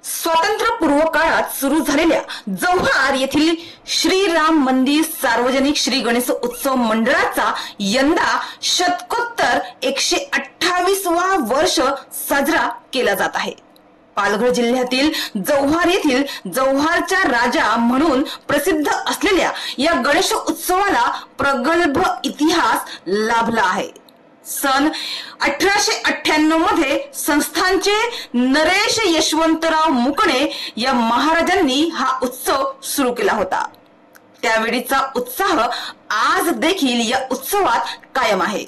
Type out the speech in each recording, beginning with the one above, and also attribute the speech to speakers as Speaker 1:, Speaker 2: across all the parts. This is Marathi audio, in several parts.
Speaker 1: स्वातंत्र्यपूर्व काळात सुरू झालेल्या जव्हार येथील श्रीराम मंदिर सार्वजनिक श्री गणेश उत्सव मंडळाचा यंदा शतकोत्तर 128वा वर्ष साजरा केला जात आहे। पालघर जिल्ह्यातील जव्हार येथील जव्हारचा राजा म्हणून प्रसिद्ध असलेल्या या गणेश उत्सवाला प्रगल्भ इतिहास लाभला आहे। सन 1898 मध्ये संस्थानचे नरेश यशवंतराव मुकणे या महाराजांनी हा उत्सव सुरू केला होता। त्यावेळीचा उत्साह आज देखील या उत्सवात कायम आहे।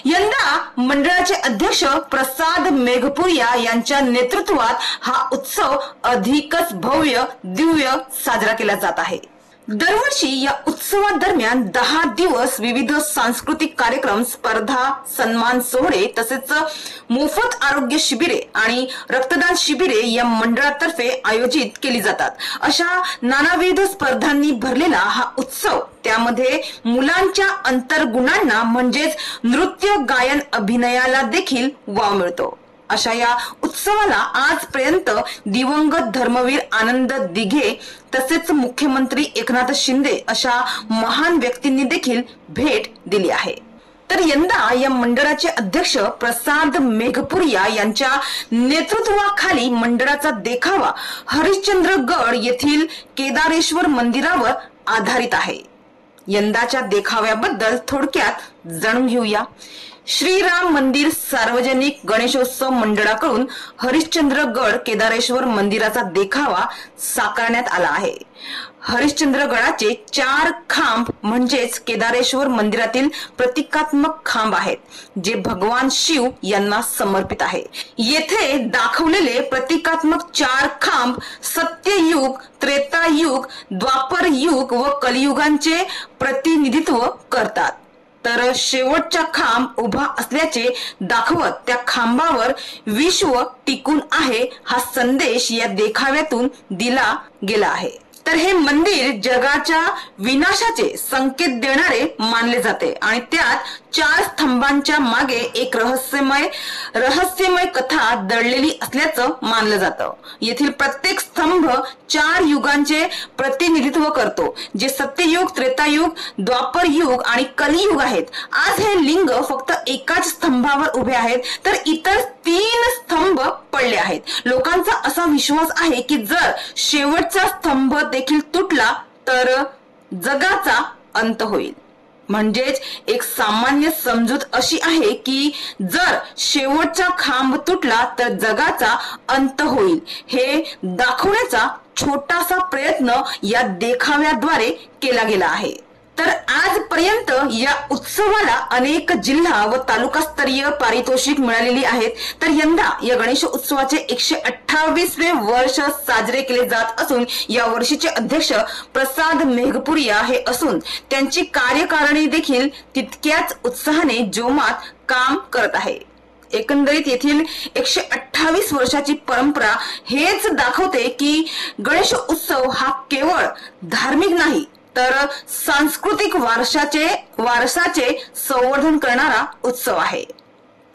Speaker 1: यंदा मंडळाचे अध्यक्ष प्रसाद मेघपुरिया यांच्या नेतृत्वात हा उत्सव अधिकच भव्य दिव्य साजरा केला जात आहे। दरवर्षी या उत्सवादरम्यान 10 दिवस विविध सांस्कृतिक कार्यक्रम, स्पर्धा, सन्मान सोहळे तसेच मोफत आरोग्य शिबिरे आणि रक्तदान शिबिरे या मंडळातर्फे आयोजित केली जातात। अशा नानाविध स्पर्धांनी भरलेला हा उत्सव त्यामध्ये मुलांच्या अंतर्गुणांना म्हणजेच नृत्य, गायन, अभिनयाला देखील वाव मिळतो। अशा या उत्सवाला आजपर्यंत दिवंगत धर्मवीर आनंद दिघे तसेच मुख्यमंत्री एकनाथ शिंदे अशा महान व्यक्तींनी देखील भेट दिली आहे। तर यंदा या मंडळाचे अध्यक्ष प्रसाद मेघपुरिया यांच्या नेतृत्वाखाली मंडळाचा देखावा हरिश्चंद्रगड येथील केदारेश्वर मंदिरावर आधारित आहे। यंदाच्या देखाव्याबद्दल थोडक्यात जाणून घेऊया। श्रीराम मंदिर सार्वजनिक गणेशोत्सव मंडळाकडून हरिश्चंद्रगड केदारेश्वर मंदिराचा देखावा साकारण्यात आला आहे। हरिश्चंद्रगडाचे 4 खांब म्हणजेच केदारेश्वर मंदिरातील प्रतिकात्मक खांब आहेत, जे भगवान शिव यांना समर्पित आहे। येथे दाखवलेले प्रतिकात्मक 4 खांब सत्ययुग, त्रेतायुग, द्वापर युग व कलियुगांचे प्रतिनिधित्व करतात। तर शेवटचा खांब उभा असल्याचे दाखवत त्या खांबावर विश्व टिकून आहे हा संदेश या देखाव्यातून दिला गेला आहे। तर हे मंदिर जगाच्या विनाशाचे संकेत देणारे मानले जाते आणि त्यात 4 स्तंभांच्या मागे एक रहस्यमय कथा दडलेली असल्याचं मानलं जातं। येथील प्रत्येक स्तंभ 4 युगांचे प्रतिनिधित्व करतो, जे सत्ययुग, त्रेतायुग, द्वापर युग आणि कलियुग आहेत। आज हे लिंग फक्त एकाच स्तंभावर उभे आहेत, तर इतर 3 स्तंभ पडले आहेत। लोकांचा असा विश्वास आहे की जर शेवटचा स्तंभ देखील तुटला तर जगाचा अंत होईल। म्हणजेच एक सामान्य समजूत अशी आहे की जर शेवटचा खांब तुटला तर जगाचा अंत होईल। हे दाखवण्याचा छोटासा प्रयत्न या देखाव्याद्वारे केला गेला आहे। तर आजपर्यंत या उत्सवाला अनेक जिल्हा व तालुकास्तरीय पारितोषिक मिळालेली आहेत। तर यंदा या गणेश उत्सवाचे 128वे वर्ष साजरे केले जात असून या वर्षीचे अध्यक्ष प्रसाद मेघपुरिया हे असून त्यांची कार्यकारिणी देखील तितक्याच उत्साहाने जोमात काम करत आहे। एकंदरीत येथील 128 वर्षाची परंपरा हेच दाखवते की गणेश उत्सव हा केवळ धार्मिक नाही तर सांस्कृतिक वारसाचे संवर्धन करणारा उत्सव आहे।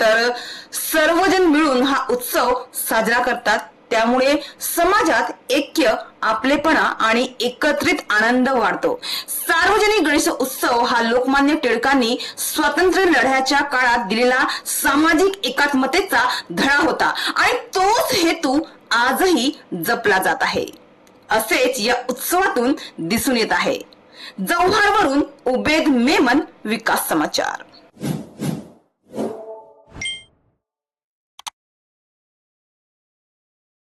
Speaker 1: तर सर्वजण मिळून हा उत्सव साजरा करतात, त्यामुळे समाजात ऐक्य, आपलेपणा आणि एकत्रित आनंद वाढतो। सार्वजनिक गणेश उत्सव हा लोकमान्य टिळकांनी स्वातंत्र्य लढ्याच्या काळात दिलेला सामाजिक एकात्मतेचा धडा होता आणि तोच हेतू आजही जपला जात आहे, असेच या उत्सवातून दिसून येत आहे। जव्हारवरून उबेद मेमन, विकास समाचार।